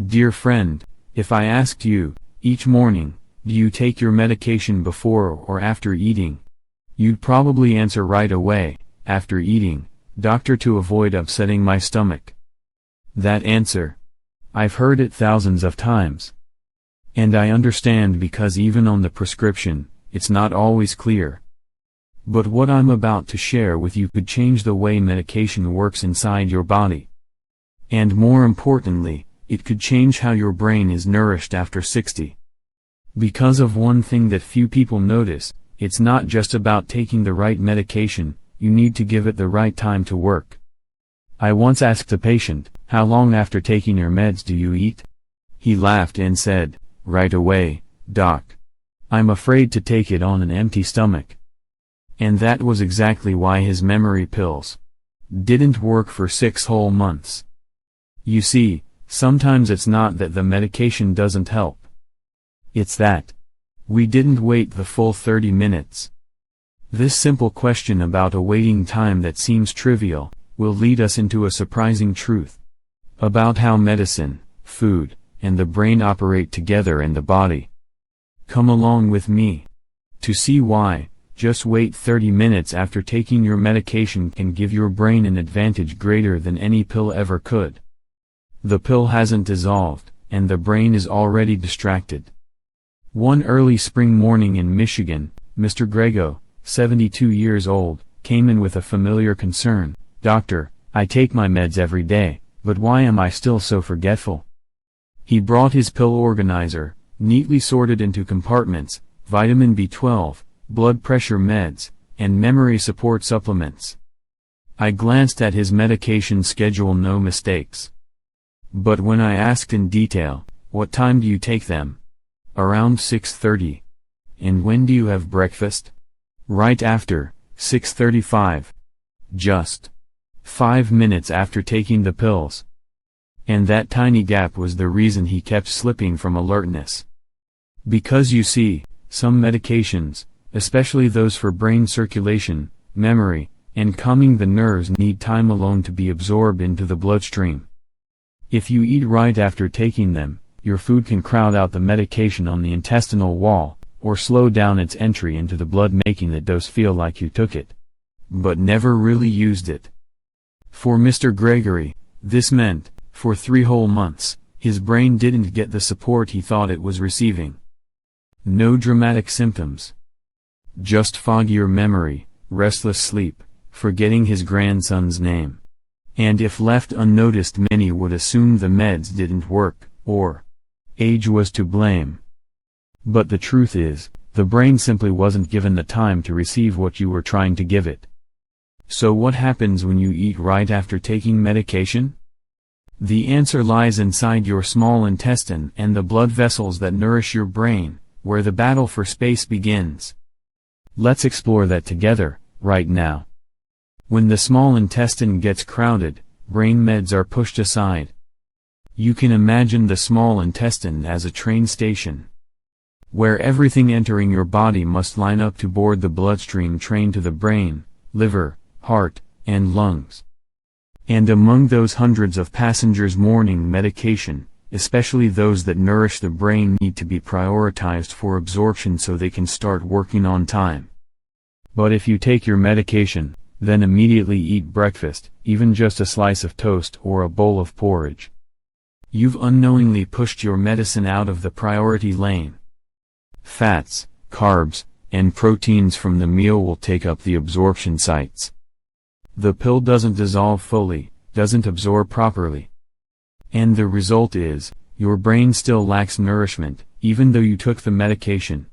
Dear friend, if I asked you, each morning, do you take your medication before or after eating? You'd probably answer right away, after eating, doctor, to avoid upsetting my stomach. That answer. I've heard it thousands of times. And I understand, because even on the prescription, it's not always clear. But what I'm about to share with you could change the way medication works inside your body. And more importantly, it could change how your brain is nourished after 60. Because of one thing that few people notice, it's not just about taking the right medication, you need to give it the right time to work. I once asked a patient, "How long after taking your meds do you eat?" He laughed and said, "Right away, doc. I'm afraid to take it on an empty stomach." And that was exactly why his memory pills didn't work for 6 whole months. You see, sometimes it's not that the medication doesn't help. It's that we didn't wait the full 30 minutes. This simple question about a waiting time that seems trivial will lead us into a surprising truth about how medicine, food, and the brain operate together in the body. Come along with me to see why just wait 30 minutes after taking your medication can give your brain an advantage greater than any pill ever could. The pill hasn't dissolved, and the brain is already distracted. One early spring morning in Michigan, Mr. Grego, 72 years old, came in with a familiar concern. "Doctor, I take my meds every day, but why am I still so forgetful?" He brought his pill organizer, neatly sorted into compartments, vitamin B12, blood pressure meds, and memory support supplements. I glanced at his medication schedule, no mistakes. But when I asked in detail, "What time do you take them?" "Around 6:30. "And when do you have breakfast?" "Right after, 6:35. Just 5 minutes after taking the pills. And that tiny gap was the reason he kept slipping from alertness. Because you see, some medications, especially those for brain circulation, memory, and calming the nerves, need time alone to be absorbed into the bloodstream. If you eat right after taking them, your food can crowd out the medication on the intestinal wall, or slow down its entry into the blood, making the dose feel like you took it, but never really used it. For Mr. Gregory, this meant, for 3 whole months, his brain didn't get the support he thought it was receiving. No dramatic symptoms. Just foggier memory, restless sleep, forgetting his grandson's name. And if left unnoticed, many would assume the meds didn't work, or age was to blame. But the truth is, the brain simply wasn't given the time to receive what you were trying to give it. So what happens when you eat right after taking medication? The answer lies inside your small intestine and the blood vessels that nourish your brain, where the battle for space begins. Let's explore that together, right now. When the small intestine gets crowded, brain meds are pushed aside. You can imagine the small intestine as a train station, where everything entering your body must line up to board the bloodstream train to the brain, liver, heart, and lungs. And among those hundreds of passengers, morning medication, especially those that nourish the brain, need to be prioritized for absorption so they can start working on time. But if you take your medication, then immediately eat breakfast, even just a slice of toast or a bowl of porridge, you've unknowingly pushed your medicine out of the priority lane. Fats, carbs, and proteins from the meal will take up the absorption sites. The pill doesn't dissolve fully, doesn't absorb properly. And the result is, your brain still lacks nourishment, even though you took the medication.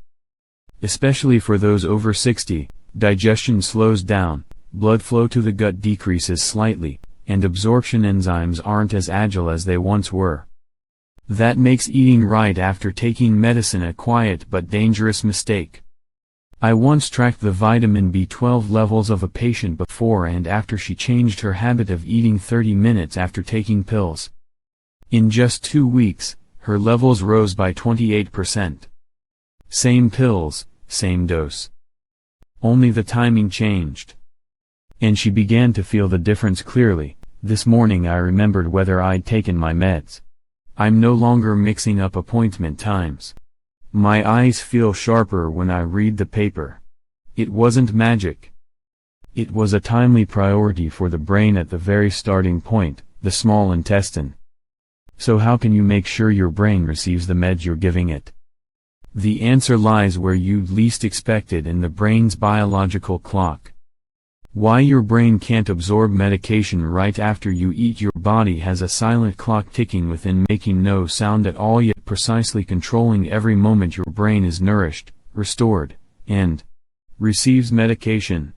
Especially for those over 60, digestion slows down, blood flow to the gut decreases slightly, and absorption enzymes aren't as agile as they once were. That makes eating right after taking medicine a quiet but dangerous mistake. I once tracked the vitamin B12 levels of a patient before and after she changed her habit of eating 30 minutes after taking pills. In just 2 weeks, her levels rose by 28%. Same pills, same dose. Only the timing changed. And she began to feel the difference clearly. "This morning I remembered whether I'd taken my meds. I'm no longer mixing up appointment times. My eyes feel sharper when I read the paper. It wasn't magic. It was a timely priority for the brain at the very starting point, the small intestine. So how can you make sure your brain receives the meds you're giving it? The answer lies where you'd least expect it, in the brain's biological clock. Why your brain can't absorb medication right after you eat? Your body has a silent clock ticking within, making no sound at all, yet precisely controlling every moment your brain is nourished, restored, and receives medication.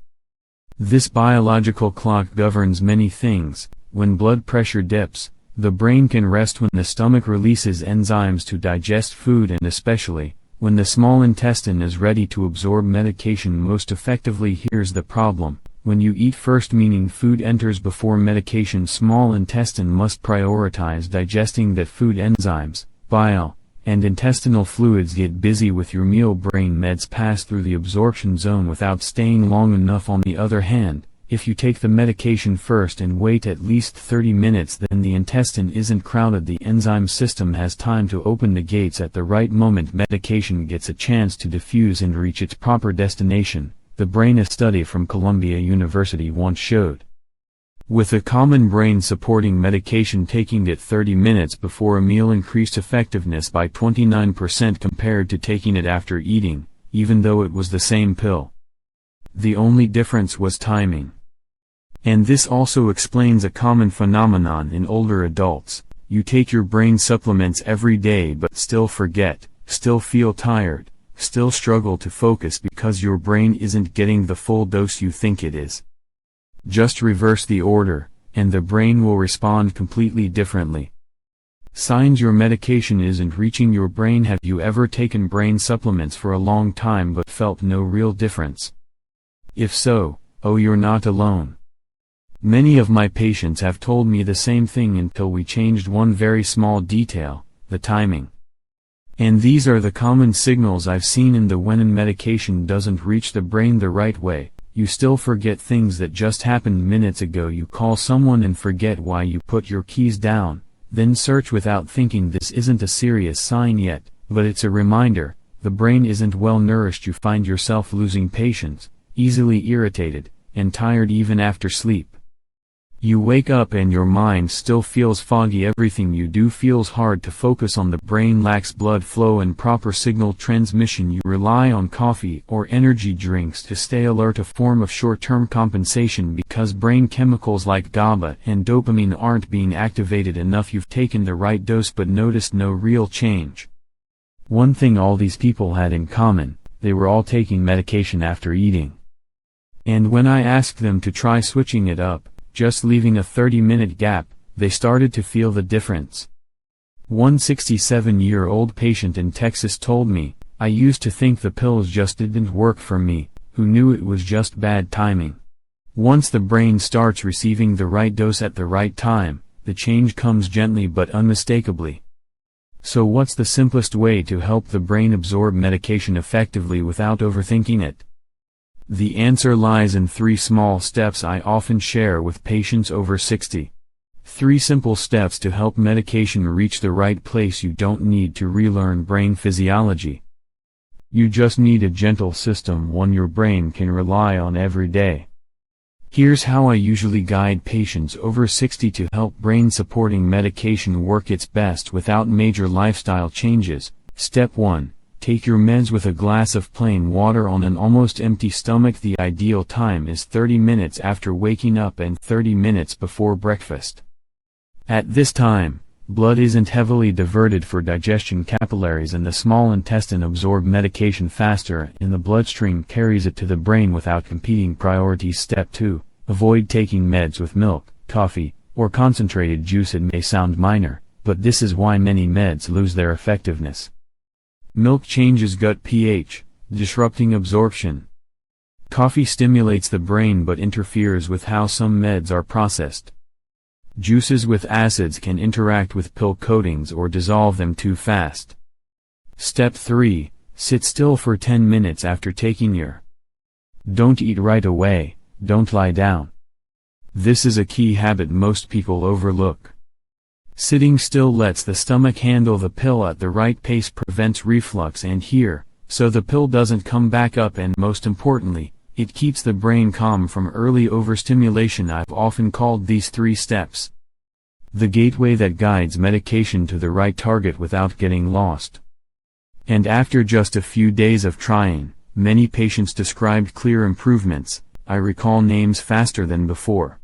This biological clock governs many things. When blood pressure dips, the brain can rest. When the stomach releases enzymes to digest food, and especially when the small intestine is ready to absorb medication most effectively. Here's the problem: when you eat first, meaning food enters before medication, small intestine must prioritize digesting that food. Enzymes, bile, and intestinal fluids get busy with your meal. Brain meds pass through the absorption zone without staying long enough. On the other hand, if you take the medication first and wait at least 30 minutes, then the intestine isn't crowded. The enzyme system has time to open the gates at the right moment. Medication gets a chance to diffuse and reach its proper destination, the brain. A study from Columbia University once showed. With a common brain supporting medication, taking it 30 minutes before a meal increased effectiveness by 29% compared to taking it after eating, even though it was the same pill. The only difference was timing. And this also explains a common phenomenon in older adults: you take your brain supplements every day but still forget, still feel tired, still struggle to focus because your brain isn't getting the full dose you think it is. Just reverse the order, and the brain will respond completely differently. Signs your medication isn't reaching your brain. Have you ever taken brain supplements for a long time but felt no real difference? If so, you're not alone. Many of my patients have told me the same thing until we changed one very small detail: the timing. And these are the common signals I've seen in the when medication doesn't reach the brain the right way. You still forget things that just happened minutes ago. You call someone and forget why you put your keys down, then search without thinking. This isn't a serious sign yet, but it's a reminder. The brain isn't well nourished. You find yourself losing patience, easily irritated, and tired even after sleep. You wake up and your mind still feels foggy. Everything you do feels hard to focus on. The brain lacks blood flow and proper signal transmission. You rely on coffee or energy drinks to stay alert, a form of short-term compensation because brain chemicals like GABA and dopamine aren't being activated enough. You've taken the right dose but noticed no real change. One thing all these people had in common: they were all taking medication after eating. And when I asked them to try switching it up, just leaving a 30-minute gap, they started to feel the difference. One 67-year-old patient in Texas told me, "I used to think the pills just didn't work for me. Who knew it was just bad timing?" Once the brain starts receiving the right dose at the right time, the change comes gently but unmistakably. So what's the simplest way to help the brain absorb medication effectively without overthinking it? The answer lies in 3 small steps I often share with patients over 60. 3 simple steps to help medication reach the right place. You don't need to relearn brain physiology. You just need a gentle system, one your brain can rely on every day. Here's how I usually guide patients over 60 to help brain-supporting medication work its best without major lifestyle changes. Step 1. Take your meds with a glass of plain water on an almost empty stomach. The ideal time is 30 minutes after waking up and 30 minutes before breakfast. At this time, blood isn't heavily diverted for digestion. Capillaries in the small intestine absorb medication faster, and the bloodstream carries it to the brain without competing priorities. Step 2. Avoid taking meds with milk, coffee, or concentrated juice. It may sound minor, but this is why many meds lose their effectiveness. Milk changes gut pH, disrupting absorption. Coffee stimulates the brain but interferes with how some meds are processed. Juices with acids can interact with pill coatings or dissolve them too fast. Step 3. Sit still for 10 minutes after taking your. Don't eat right away, don't lie down. This is a key habit most people overlook. Sitting still lets the stomach handle the pill at the right pace, prevents reflux and here, so the pill doesn't come back up, and most importantly, it keeps the brain calm from early overstimulation. I've often called these 3 steps the gateway that guides medication to the right target without getting lost. And after just a few days of trying, many patients described clear improvements. I recall names faster than before.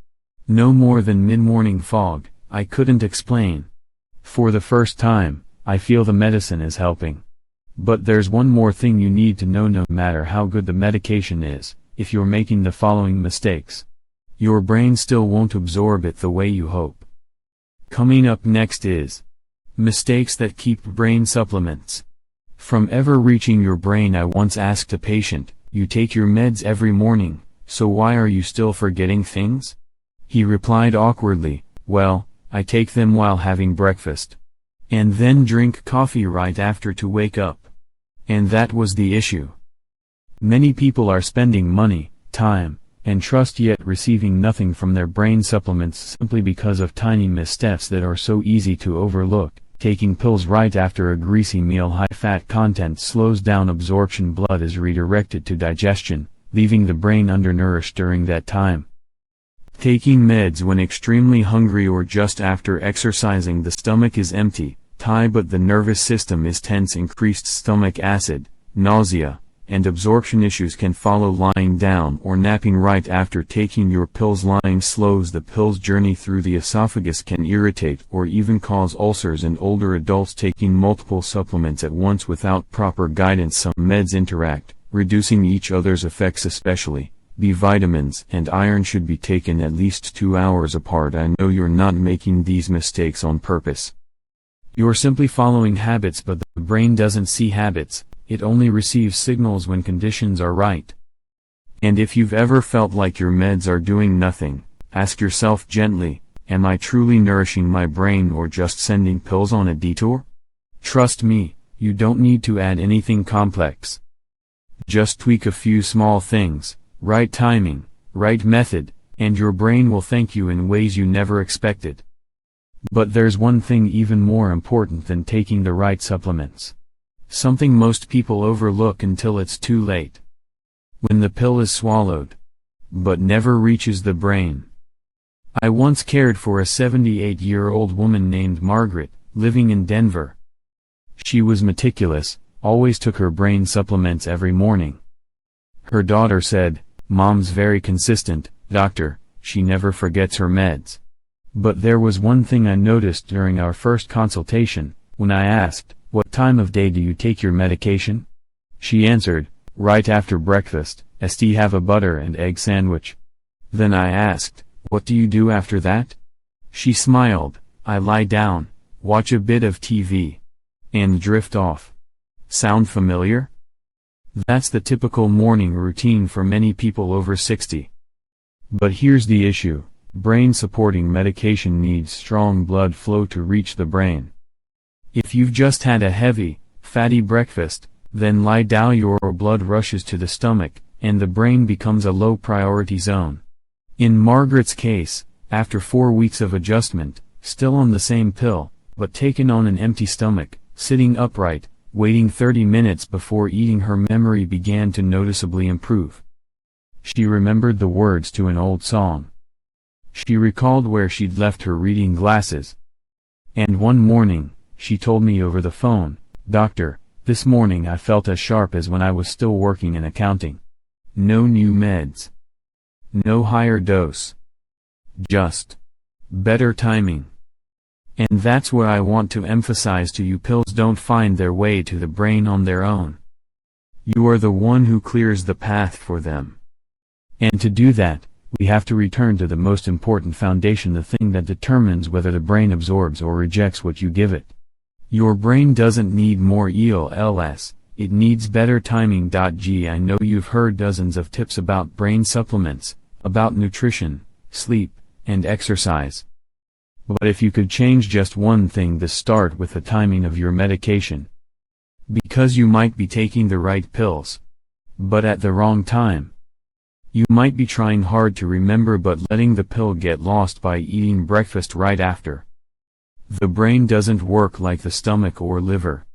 No more than mid-morning fog, I couldn't explain. For the first time, I feel the medicine is helping. But there's one more thing you need to know: no matter how good the medication is, if you're making the following mistakes, your brain still won't absorb it the way you hope. Coming up next is mistakes that keep brain supplements from ever reaching your brain. I once asked a patient, "You take your meds every morning, so why are you still forgetting things?" He replied awkwardly, "Well, I take them while having breakfast. And then drink coffee right after to wake up." And that was the issue. Many people are spending money, time, and trust yet receiving nothing from their brain supplements simply because of tiny missteps that are so easy to overlook. Taking pills right after a greasy meal, high fat content slows down absorption, blood is redirected to digestion, leaving the brain undernourished during that time. Taking meds when extremely hungry or just after exercising, the stomach is empty, but the nervous system is tense. Increased stomach acid, nausea, and absorption issues can follow. Lying down or napping right after taking your pills. Lying slows the pill's journey through the esophagus, can irritate or even cause ulcers in older adults. Taking multiple supplements at once without proper guidance. Some meds interact, reducing each other's effects. Especially B vitamins and iron should be taken at least 2 hours apart. I know you're not making these mistakes on purpose. You're simply following habits, but the brain doesn't see habits. It only receives signals when conditions are right. And if you've ever felt like your meds are doing nothing, ask yourself gently, am I truly nourishing my brain or just sending pills on a detour? Trust me, you don't need to add anything complex. Just tweak a few small things, right timing, right method, and your brain will thank you in ways you never expected. But there's one thing even more important than taking the right supplements. Something most people overlook until it's too late. When the pill is swallowed, but never reaches the brain. I once cared for a 78-year-old woman named Margaret, living in Denver. She was meticulous, always took her brain supplements every morning. Her daughter said, "Mom's very consistent, doctor, she never forgets her meds." But there was one thing I noticed during our first consultation. When I asked, "What time of day do you take your medication?" she answered, "Right after breakfast, have a butter and egg sandwich." Then I asked, "What do you do after that?" She smiled, "I lie down, watch a bit of TV, and drift off." Sound familiar? That's the typical morning routine for many people over 60. But here's the issue. Brain-supporting medication needs strong blood flow to reach the brain. If you've just had a heavy, fatty breakfast, then lie down, your blood rushes to the stomach, and the brain becomes a low-priority zone. In Margaret's case, after 4 weeks of adjustment, still on the same pill, but taken on an empty stomach, sitting upright, waiting 30 minutes before eating, her memory began to noticeably improve. She remembered the words to an old song. She recalled where she'd left her reading glasses. And one morning, she told me over the phone, "Doctor, this morning I felt as sharp as when I was still working in accounting. No new meds. No higher dose. Just better timing." And that's what I want to emphasize to you. Pills don't find their way to the brain on their own. You are the one who clears the path for them. And to do that, we have to return to the most important foundation, the thing that determines whether the brain absorbs or rejects what you give it. Your brain doesn't need more ELLS, it needs better timing. I know you've heard dozens of tips about brain supplements, about nutrition, sleep, and exercise. But if you could change just one thing, start with the timing of your medication. Because you might be taking the right pills, but at the wrong time. You might be trying hard to remember but letting the pill get lost by eating breakfast right after. The brain doesn't work like the stomach or liver.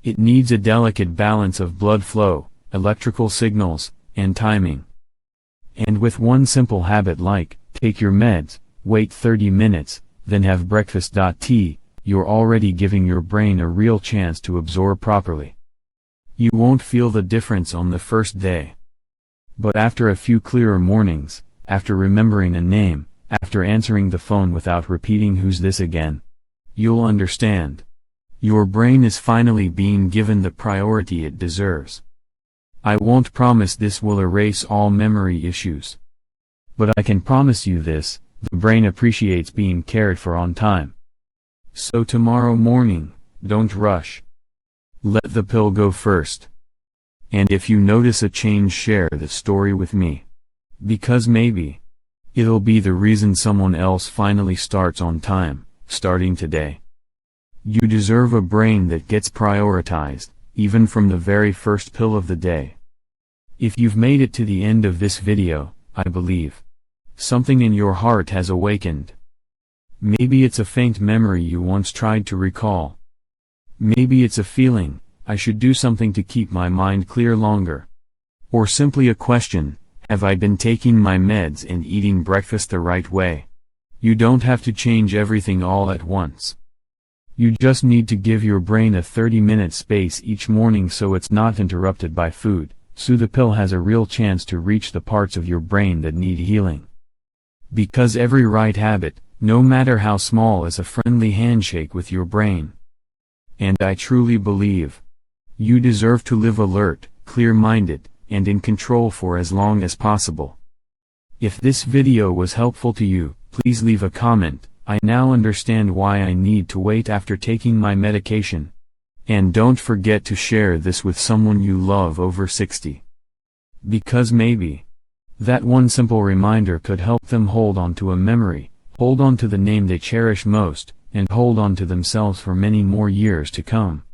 It needs a delicate balance of blood flow, electrical signals, and timing. And with one simple habit like, take your meds, wait 30 minutes, then have breakfast. You're already giving your brain a real chance to absorb properly. You won't feel the difference on the first day. But after a few clearer mornings, after remembering a name, after answering the phone without repeating "who's this again?" you'll understand. Your brain is finally being given the priority it deserves. I won't promise this will erase all memory issues. But I can promise you this, the brain appreciates being cared for on time. So tomorrow morning, don't rush. Let the pill go first. And if you notice a change, share the story with me. Because maybe it'll be the reason someone else finally starts on time, starting today. You deserve a brain that gets prioritized, even from the very first pill of the day. If you've made it to the end of this video, I believe something in your heart has awakened. Maybe it's a faint memory you once tried to recall. Maybe it's a feeling, I should do something to keep my mind clear longer. Or simply a question, have I been taking my meds and eating breakfast the right way? You don't have to change everything all at once. You just need to give your brain a 30-minute space each morning so it's not interrupted by food, so the pill has a real chance to reach the parts of your brain that need healing. Because every right habit, no matter how small, is a friendly handshake with your brain. And I truly believe you deserve to live alert, clear-minded, and in control for as long as possible. If this video was helpful to you, please leave a comment. I now understand why I need to wait after taking my medication. And don't forget to share this with someone you love over 60. Because maybe that one simple reminder could help them hold on to a memory, hold on to the name they cherish most, and hold on to themselves for many more years to come.